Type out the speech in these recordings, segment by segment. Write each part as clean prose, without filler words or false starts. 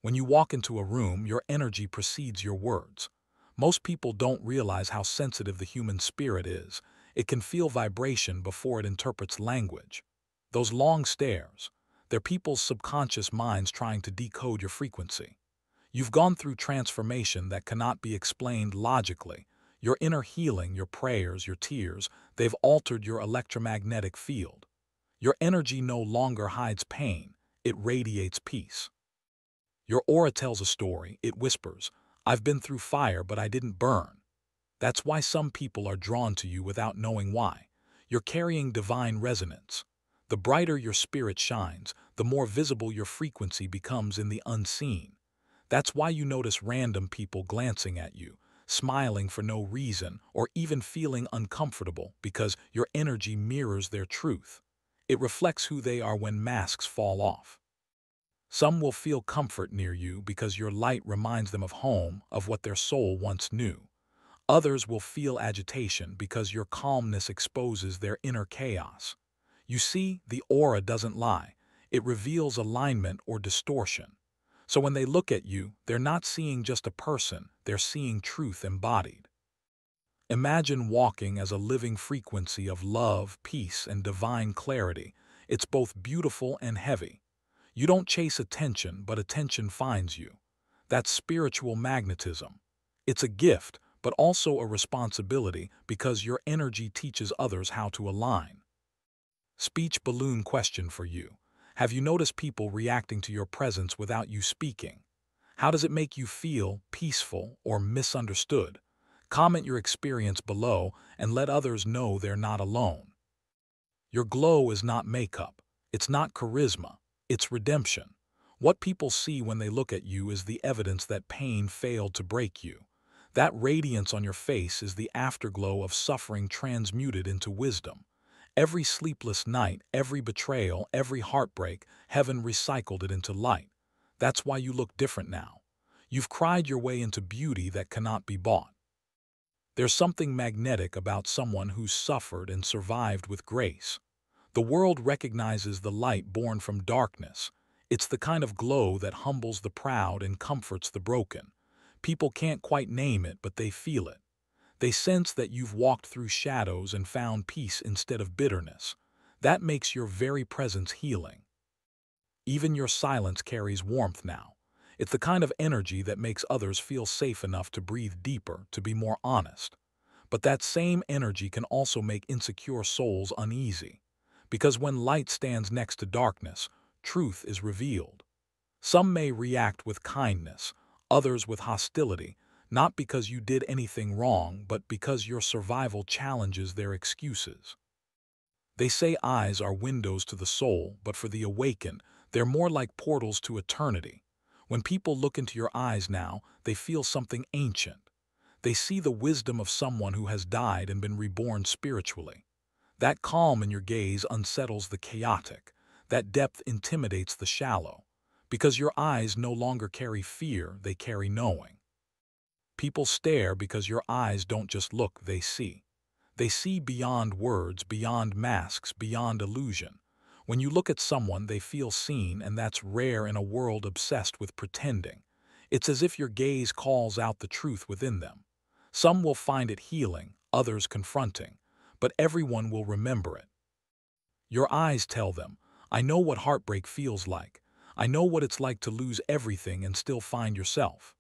When you walk into a room, your energy precedes your words. Most people don't realize how sensitive the human spirit is. It can feel vibration before it interprets language. Those long stares, they're people's subconscious minds trying to decode your frequency. You've gone through transformation that cannot be explained logically. Your inner healing, your prayers, your tears, they've altered your electromagnetic field. Your energy no longer hides pain, it radiates peace. Your aura tells a story, it whispers, "I've been through fire, but I didn't burn." That's why some people are drawn to you without knowing why. You're carrying divine resonance. The brighter your spirit shines, the more visible your frequency becomes in the unseen. That's why you notice random people glancing at you, smiling for no reason, or even feeling uncomfortable because your energy mirrors their truth. It reflects who they are when masks fall off. Some will feel comfort near you because your light reminds them of home, of what their soul once knew. Others will feel agitation because your calmness exposes their inner chaos. You see, the aura doesn't lie. It reveals alignment or distortion. So when they look at you, they're not seeing just a person, they're seeing truth embodied. Imagine walking as a living frequency of love, peace, and divine clarity. It's both beautiful and heavy. You don't chase attention, but attention finds you. That's spiritual magnetism. It's a gift, but also a responsibility because your energy teaches others how to align. Speech balloon question for you. Have you noticed people reacting to your presence without you speaking? How does it make you feel, peaceful or misunderstood? Comment your experience below and let others know they're not alone. Your glow is not makeup. It's not charisma. It's redemption. What people see when they look at you is the evidence that pain failed to break you. That radiance on your face is the afterglow of suffering transmuted into wisdom. Every sleepless night, every betrayal, every heartbreak, heaven recycled it into light. That's why you look different now. You've cried your way into beauty that cannot be bought. There's something magnetic about someone who's suffered and survived with grace. The world recognizes the light born from darkness. It's the kind of glow that humbles the proud and comforts the broken. People can't quite name it, but they feel it. They sense that you've walked through shadows and found peace instead of bitterness. That makes your very presence healing. Even your silence carries warmth now. It's the kind of energy that makes others feel safe enough to breathe deeper, to be more honest. But that same energy can also make insecure souls uneasy. Because when light stands next to darkness, truth is revealed. Some may react with kindness, others with hostility, not because you did anything wrong, but because your survival challenges their excuses. They say eyes are windows to the soul, but for the awakened, they're more like portals to eternity. When people look into your eyes now, they feel something ancient. They see the wisdom of someone who has died and been reborn spiritually. That calm in your gaze unsettles the chaotic. That depth intimidates the shallow. Because your eyes no longer carry fear, they carry knowing. People stare because your eyes don't just look, they see. They see beyond words, beyond masks, beyond illusion. When you look at someone, they feel seen, and that's rare in a world obsessed with pretending. It's as if your gaze calls out the truth within them. Some will find it healing, others confronting, but everyone will remember it. Your eyes tell them, "I know what heartbreak feels like. I know what it's like to lose everything and still find yourself."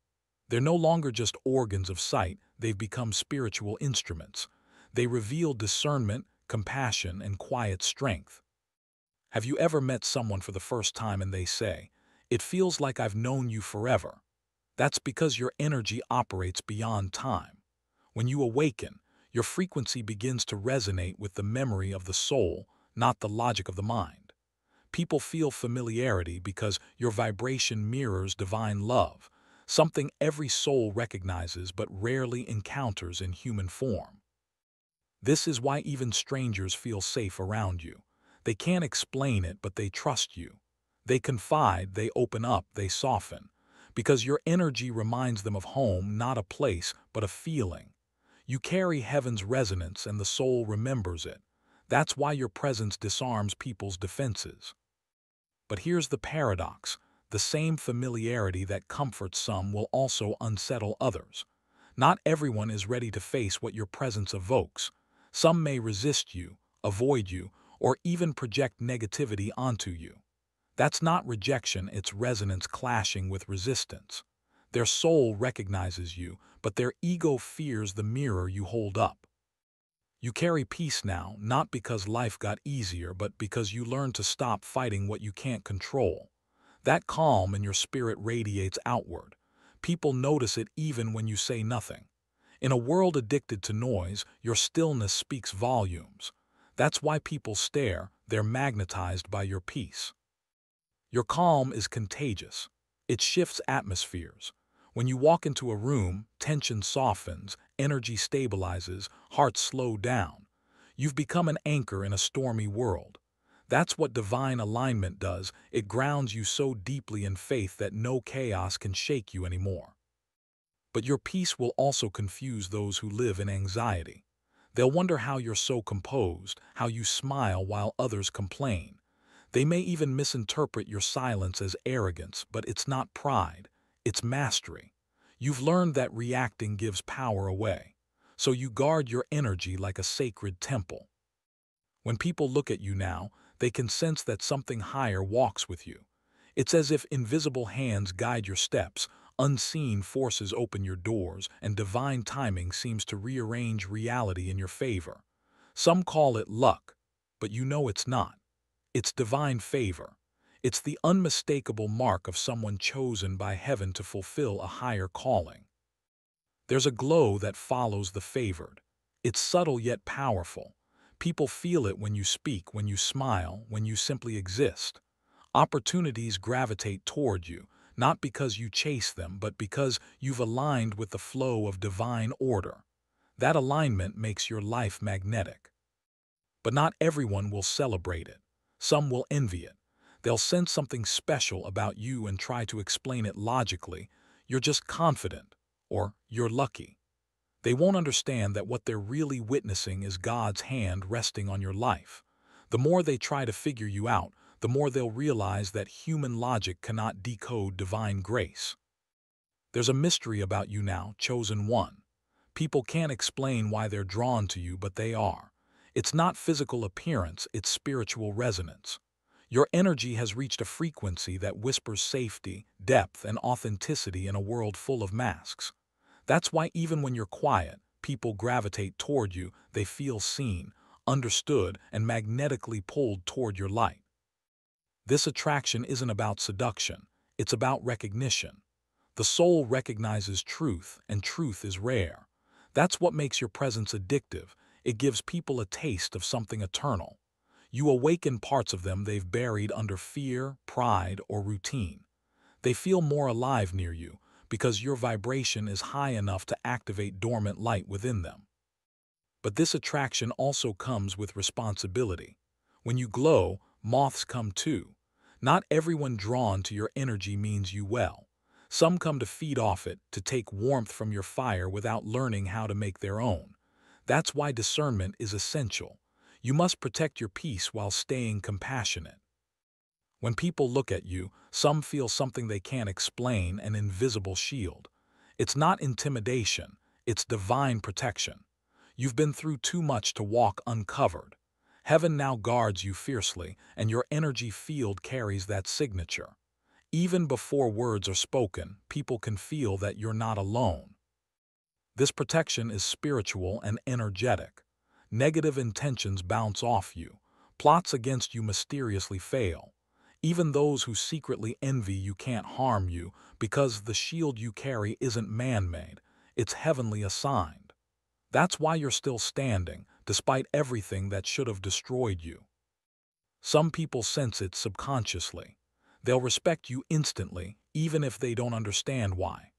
They're no longer just organs of sight, they've become spiritual instruments. They reveal discernment, compassion, and quiet strength. Have you ever met someone for the first time and they say, "It feels like I've known you forever"? That's because your energy operates beyond time. When you awaken, your frequency begins to resonate with the memory of the soul, not the logic of the mind. People feel familiarity because your vibration mirrors divine love, something every soul recognizes but rarely encounters in human form. This is why even strangers feel safe around you. They can't explain it, but they trust you. They confide, they open up, they soften. Because your energy reminds them of home, not a place, but a feeling. You carry heaven's resonance and the soul remembers it. That's why your presence disarms people's defenses. But here's the paradox. The same familiarity that comforts some will also unsettle others. Not everyone is ready to face what your presence evokes. Some may resist you, avoid you, or even project negativity onto you. That's not rejection, it's resonance clashing with resistance. Their soul recognizes you, but their ego fears the mirror you hold up. You carry peace now, not because life got easier, but because you learned to stop fighting what you can't control. That calm in your spirit radiates outward. People notice it even when you say nothing. In a world addicted to noise, your stillness speaks volumes. That's why people stare, they're magnetized by your peace. Your calm is contagious. It shifts atmospheres. When you walk into a room, tension softens, energy stabilizes, hearts slow down. You've become an anchor in a stormy world. That's what divine alignment does. It grounds you so deeply in faith that no chaos can shake you anymore. But your peace will also confuse those who live in anxiety. They'll wonder how you're so composed, how you smile while others complain. They may even misinterpret your silence as arrogance, but it's not pride, it's mastery. You've learned that reacting gives power away, so you guard your energy like a sacred temple. When people look at you now, they can sense that something higher walks with you. It's as if invisible hands guide your steps, unseen forces open your doors, and divine timing seems to rearrange reality in your favor. Some call it luck, but you know it's not. It's divine favor. It's the unmistakable mark of someone chosen by heaven to fulfill a higher calling. There's a glow that follows the favored. It's subtle yet powerful. People feel it when you speak, when you smile, when you simply exist. Opportunities gravitate toward you, not because you chase them, but because you've aligned with the flow of divine order. That alignment makes your life magnetic. But not everyone will celebrate it. Some will envy it. They'll sense something special about you and try to explain it logically. You're just confident, or you're lucky. They won't understand that what they're really witnessing is God's hand resting on your life. The more they try to figure you out, the more they'll realize that human logic cannot decode divine grace. There's a mystery about you now, chosen one. People can't explain why they're drawn to you, but they are. It's not physical appearance, it's spiritual resonance. Your energy has reached a frequency that whispers safety, depth, and authenticity in a world full of masks. That's why even when you're quiet, people gravitate toward you, they feel seen, understood, and magnetically pulled toward your light. This attraction isn't about seduction, it's about recognition. The soul recognizes truth, and truth is rare. That's what makes your presence addictive. It gives people a taste of something eternal. You awaken parts of them they've buried under fear, pride, or routine. They feel more alive near you because your vibration is high enough to activate dormant light within them. But this attraction also comes with responsibility. When you glow, moths come too. Not everyone drawn to your energy means you well. Some come to feed off it, to take warmth from your fire without learning how to make their own. That's why discernment is essential. You must protect your peace while staying compassionate. When people look at you, some feel something they can't explain, an invisible shield. It's not intimidation, it's divine protection. You've been through too much to walk uncovered. Heaven now guards you fiercely, and your energy field carries that signature. Even before words are spoken, people can feel that you're not alone. This protection is spiritual and energetic. Negative intentions bounce off you. Plots against you mysteriously fail. Even those who secretly envy you can't harm you because the shield you carry isn't man-made, it's heavenly assigned. That's why you're still standing, despite everything that should have destroyed you. Some people sense it subconsciously. They'll respect you instantly, even if they don't understand why.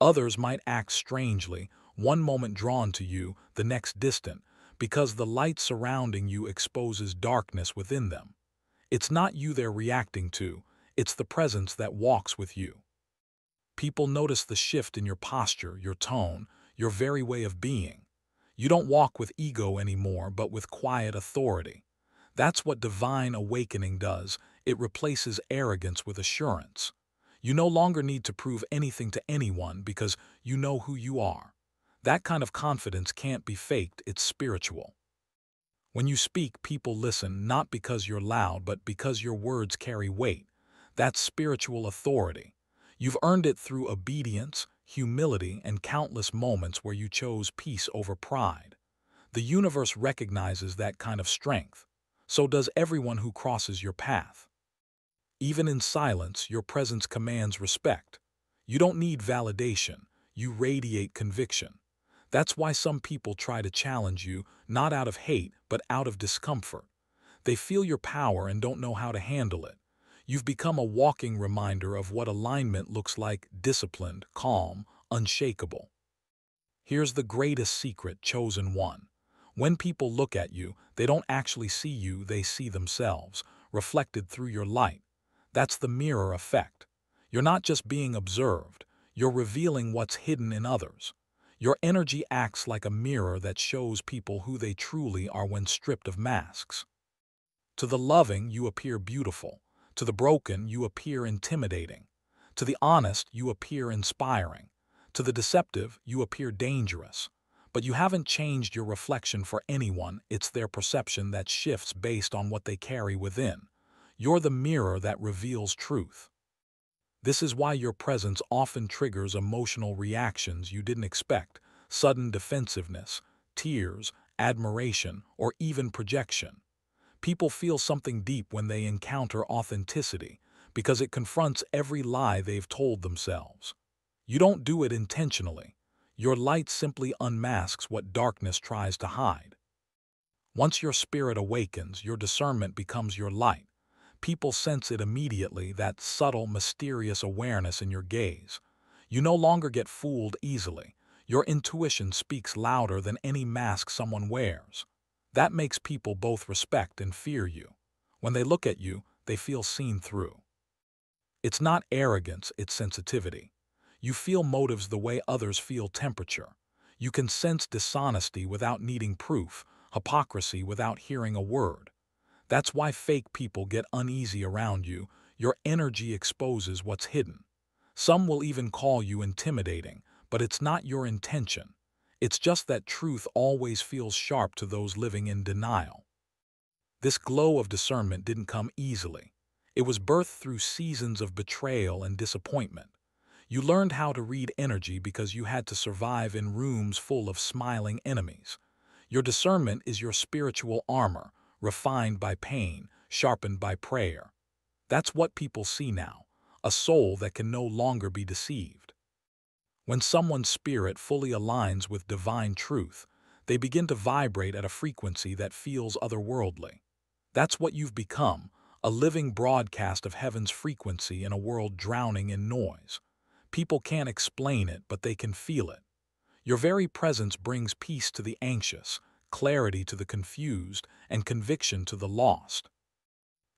Others might act strangely, one moment drawn to you, the next distant, because the light surrounding you exposes darkness within them. It's not you they're reacting to, it's the presence that walks with you. People notice the shift in your posture, your tone, your very way of being. You don't walk with ego anymore, but with quiet authority. That's what divine awakening does. It replaces arrogance with assurance. You no longer need to prove anything to anyone because you know who you are. That kind of confidence can't be faked, it's spiritual. When you speak, people listen not because you're loud, but because your words carry weight. That's spiritual authority. You've earned it through obedience, humility, and countless moments where you chose peace over pride. The universe recognizes that kind of strength. So does everyone who crosses your path. Even in silence, your presence commands respect. You don't need validation, you radiate conviction. That's why some people try to challenge you, not out of hate, but out of discomfort. They feel your power and don't know how to handle it. You've become a walking reminder of what alignment looks like: disciplined, calm, unshakable. Here's the greatest secret, chosen one. When people look at you, they don't actually see you, they see themselves, reflected through your light. That's the mirror effect. You're not just being observed, you're revealing what's hidden in others. Your energy acts like a mirror that shows people who they truly are when stripped of masks. To the loving, you appear beautiful. To the broken, you appear intimidating. To the honest, you appear inspiring. To the deceptive, you appear dangerous. But you haven't changed your reflection for anyone, it's their perception that shifts based on what they carry within. You're the mirror that reveals truth. This is why your presence often triggers emotional reactions you didn't expect: sudden defensiveness, tears, admiration, or even projection. People feel something deep when they encounter authenticity, because it confronts every lie they've told themselves. You don't do it intentionally. Your light simply unmasks what darkness tries to hide. Once your spirit awakens, your discernment becomes your light. People sense it immediately, that subtle, mysterious awareness in your gaze. You no longer get fooled easily. Your intuition speaks louder than any mask someone wears. That makes people both respect and fear you. When they look at you, they feel seen through. It's not arrogance, it's sensitivity. You feel motives the way others feel temperature. You can sense dishonesty without needing proof, hypocrisy without hearing a word. That's why fake people get uneasy around you. Your energy exposes what's hidden. Some will even call you intimidating, but it's not your intention. It's just that truth always feels sharp to those living in denial. This glow of discernment didn't come easily. It was birthed through seasons of betrayal and disappointment. You learned how to read energy because you had to survive in rooms full of smiling enemies. Your discernment is your spiritual armor, refined by pain, sharpened by prayer. That's what people see now: a soul that can no longer be deceived. When someone's spirit fully aligns with divine truth, they begin to vibrate at a frequency that feels otherworldly. That's what you've become: a living broadcast of heaven's frequency in a world drowning in noise. People can't explain it, but they can feel it. Your very presence brings peace to the anxious, clarity to the confused, and conviction to the lost.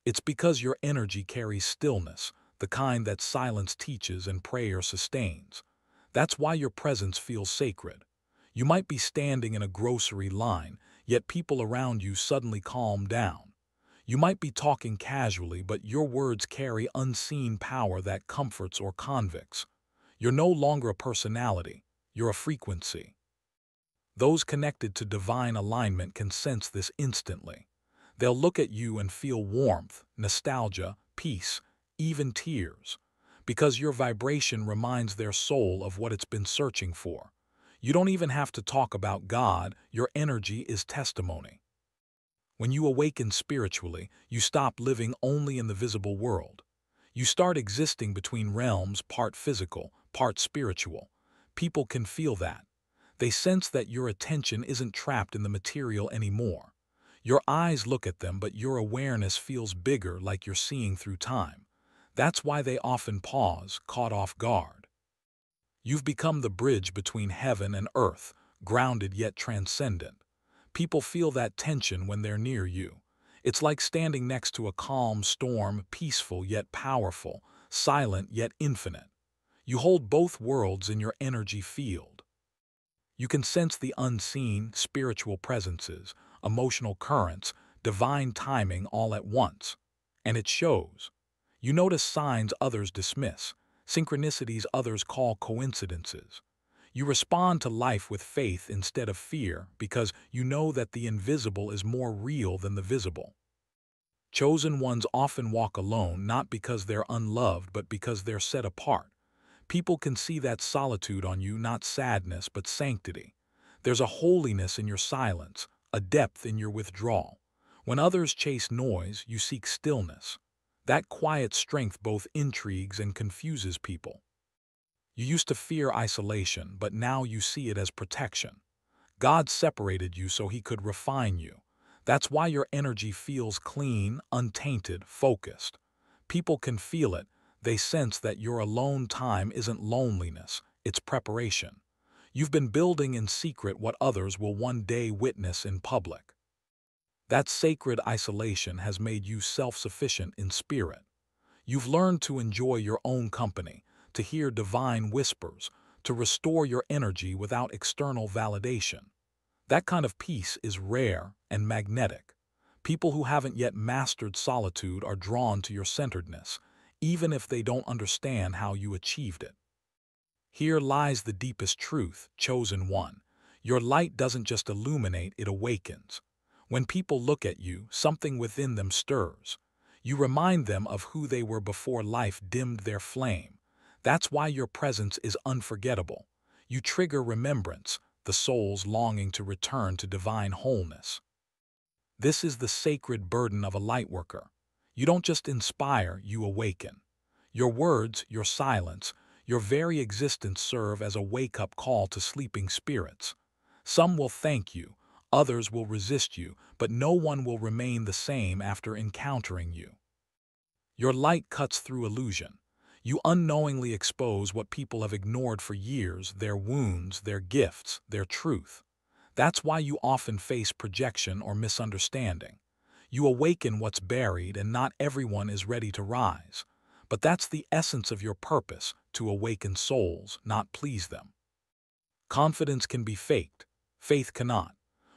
It's because your energy carries stillness, the kind that silence teaches and prayer sustains. That's why your presence feels sacred. You might be standing in a grocery line, yet people around you suddenly calm down. You might be talking casually, but your words carry unseen power that comforts or convicts. You're no longer a personality, you're a frequency. Those connected to divine alignment can sense this instantly. They'll look at you and feel warmth, nostalgia, peace, even tears, because your vibration reminds their soul of what it's been searching for. You don't even have to talk about God, your energy is testimony. When you awaken spiritually, you stop living only in the visible world. You start existing between realms, part physical, part spiritual. People can feel that. They sense that your attention isn't trapped in the material anymore. Your eyes look at them, but your awareness feels bigger, like you're seeing through time. That's why they often pause, caught off guard. You've become the bridge between heaven and earth, grounded yet transcendent. People feel that tension when they're near you. It's like standing next to a calm storm, peaceful yet powerful, silent yet infinite. You hold both worlds in your energy field. You can sense the unseen, spiritual presences, emotional currents, divine timing all at once. And it shows. You notice signs others dismiss: synchronicities others call coincidences. You respond to life with faith instead of fear because you know that the invisible is more real than the visible. Chosen ones often walk alone not because they're unloved but because they're set apart. People can see that solitude on you, not sadness but sanctity. There's a holiness in your silence, a depth in your withdrawal. When others chase noise, you seek stillness. That quiet strength both intrigues and confuses people. You used to fear isolation, but now you see it as protection. God separated you so He could refine you. That's why your energy feels clean, untainted, focused. People can feel it. They sense that your alone time isn't loneliness, it's preparation. You've been building in secret what others will one day witness in public. That sacred isolation has made you self-sufficient in spirit. You've learned to enjoy your own company, to hear divine whispers, to restore your energy without external validation. That kind of peace is rare and magnetic. People who haven't yet mastered solitude are drawn to your centeredness, even if they don't understand how you achieved it. Here lies the deepest truth, chosen one. Your light doesn't just illuminate, it awakens. When people look at you, something within them stirs. You remind them of who they were before life dimmed their flame. That's why your presence is unforgettable. You trigger remembrance, the soul's longing to return to divine wholeness. This is the sacred burden of a lightworker. You don't just inspire, you awaken. Your words, your silence, your very existence serve as a wake-up call to sleeping spirits. Some will thank you, others will resist you, but no one will remain the same after encountering you. Your light cuts through illusion. You unknowingly expose what people have ignored for years, their wounds, their gifts, their truth. That's why you often face projection or misunderstanding. You awaken what's buried, and not everyone is ready to rise. But that's the essence of your purpose, to awaken souls, not please them. Confidence can be faked. Faith cannot.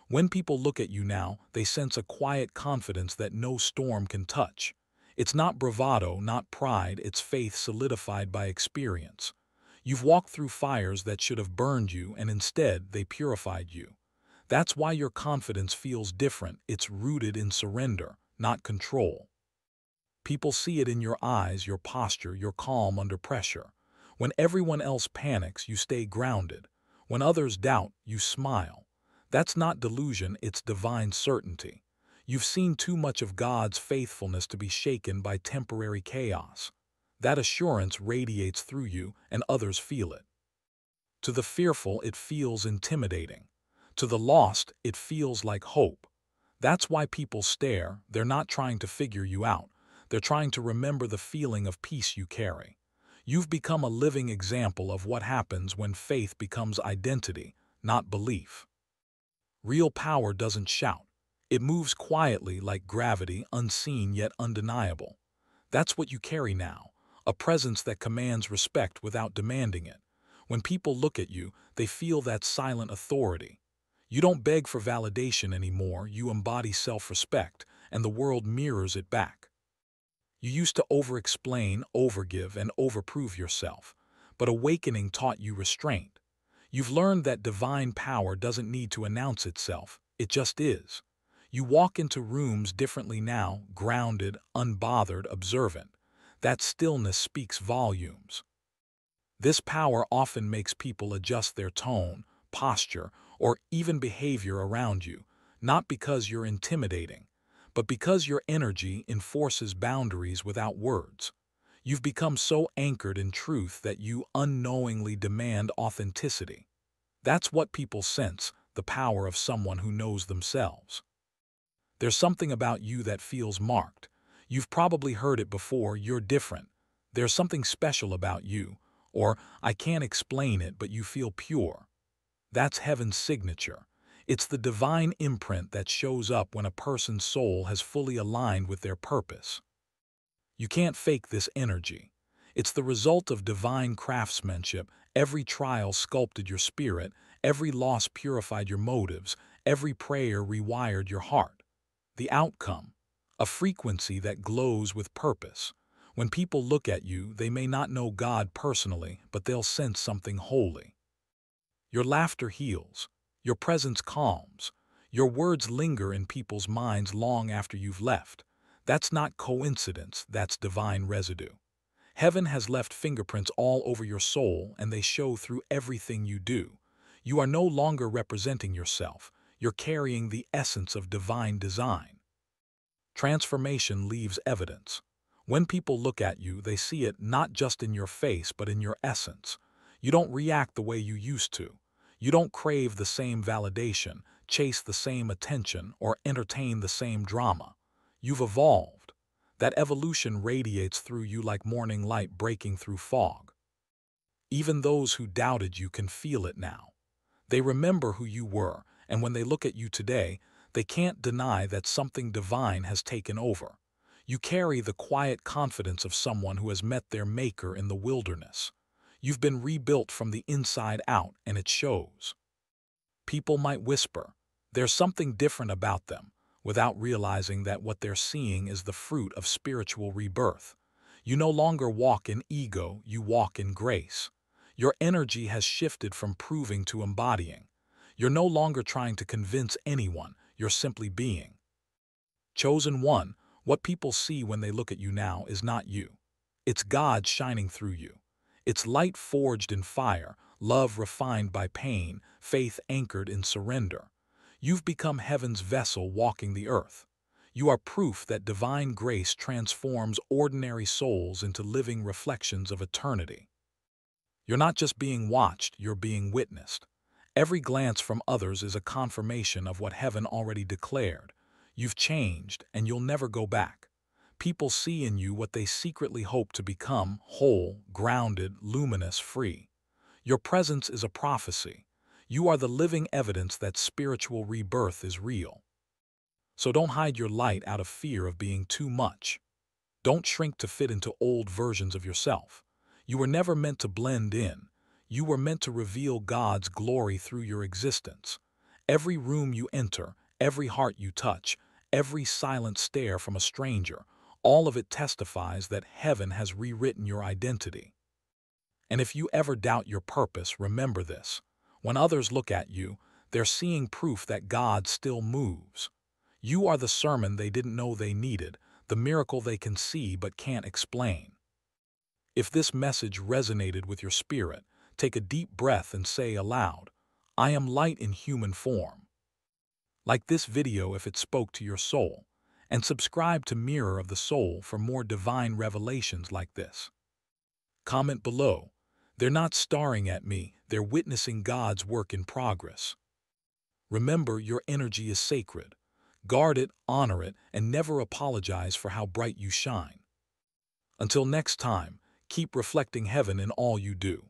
When people look at you now, they sense a quiet confidence that no storm can touch. It's not bravado, not pride, it's faith solidified by experience. You've walked through fires that should have burned you, and instead they purified you. That's why your confidence feels different. It's rooted in surrender, not control. People see it in your eyes, your posture, your calm under pressure. When everyone else panics, you stay grounded. When others doubt, you smile. That's not delusion, it's divine certainty. You've seen too much of God's faithfulness to be shaken by temporary chaos. That assurance radiates through you, and others feel it. To the fearful, it feels intimidating. To the lost, it feels like hope. That's why people stare. They're not trying to figure you out. They're trying to remember the feeling of peace you carry. You've become a living example of what happens when faith becomes identity, not belief. Real power doesn't shout. It moves quietly like gravity, unseen yet undeniable. That's what you carry now, a presence that commands respect without demanding it. When people look at you, they feel that silent authority. You don't beg for validation anymore, you embody self-respect, and the world mirrors it back. You used to over-explain, overgive, and overprove yourself, but awakening taught you restraint. You've learned that divine power doesn't need to announce itself, it just is. You walk into rooms differently now, grounded, unbothered, observant. That stillness speaks volumes. This power often makes people adjust their tone, posture, or even behavior around you, not because you're intimidating, but because your energy enforces boundaries without words. You've become so anchored in truth that you unknowingly demand authenticity. That's what people sense, the power of someone who knows themselves. There's something about you that feels marked. You've probably heard it before, you're different. There's something special about you, or I can't explain it, but you feel pure. That's heaven's signature. It's the divine imprint that shows up when a person's soul has fully aligned with their purpose. You can't fake this energy. It's the result of divine craftsmanship. Every trial sculpted your spirit, every loss purified your motives, every prayer rewired your heart. The outcome, a frequency that glows with purpose. When people look at you, they may not know God personally, but they'll sense something holy. Your laughter heals. Your presence calms. Your words linger in people's minds long after you've left. That's not coincidence, that's divine residue. Heaven has left fingerprints all over your soul, and they show through everything you do. You are no longer representing yourself. You're carrying the essence of divine design. Transformation leaves evidence. When people look at you, they see it not just in your face, but in your essence. You don't react the way you used to. You don't crave the same validation, chase the same attention, or entertain the same drama. You've evolved. That evolution radiates through you like morning light breaking through fog. Even those who doubted you can feel it now. They remember who you were, and when they look at you today, they can't deny that something divine has taken over. You carry the quiet confidence of someone who has met their maker in the wilderness. You've been rebuilt from the inside out, and it shows. People might whisper, "There's something different about them," without realizing that what they're seeing is the fruit of spiritual rebirth. You no longer walk in ego, you walk in grace. Your energy has shifted from proving to embodying. You're no longer trying to convince anyone, you're simply being. Chosen one, what people see when they look at you now is not you. It's God shining through you. It's light forged in fire, love refined by pain, faith anchored in surrender. You've become heaven's vessel walking the earth. You are proof that divine grace transforms ordinary souls into living reflections of eternity. You're not just being watched, you're being witnessed. Every glance from others is a confirmation of what heaven already declared. You've changed, and you'll never go back. People see in you what they secretly hope to become: whole, grounded, luminous, free. Your presence is a prophecy. You are the living evidence that spiritual rebirth is real. So don't hide your light out of fear of being too much. Don't shrink to fit into old versions of yourself. You were never meant to blend in. You were meant to reveal God's glory through your existence. Every room you enter, every heart you touch, every silent stare from a stranger, all of it testifies that heaven has rewritten your identity. And if you ever doubt your purpose, remember this. When others look at you, they're seeing proof that God still moves. You are the sermon they didn't know they needed, the miracle they can see but can't explain. If this message resonated with your spirit, take a deep breath and say aloud, "I am light in human form." Like this video if it spoke to your soul, and subscribe to Mirror of the Soul for more divine revelations like this. Comment below. They're not staring at me, they're witnessing God's work in progress. Remember, your energy is sacred. Guard it, honor it, and never apologize for how bright you shine. Until next time, keep reflecting heaven in all you do.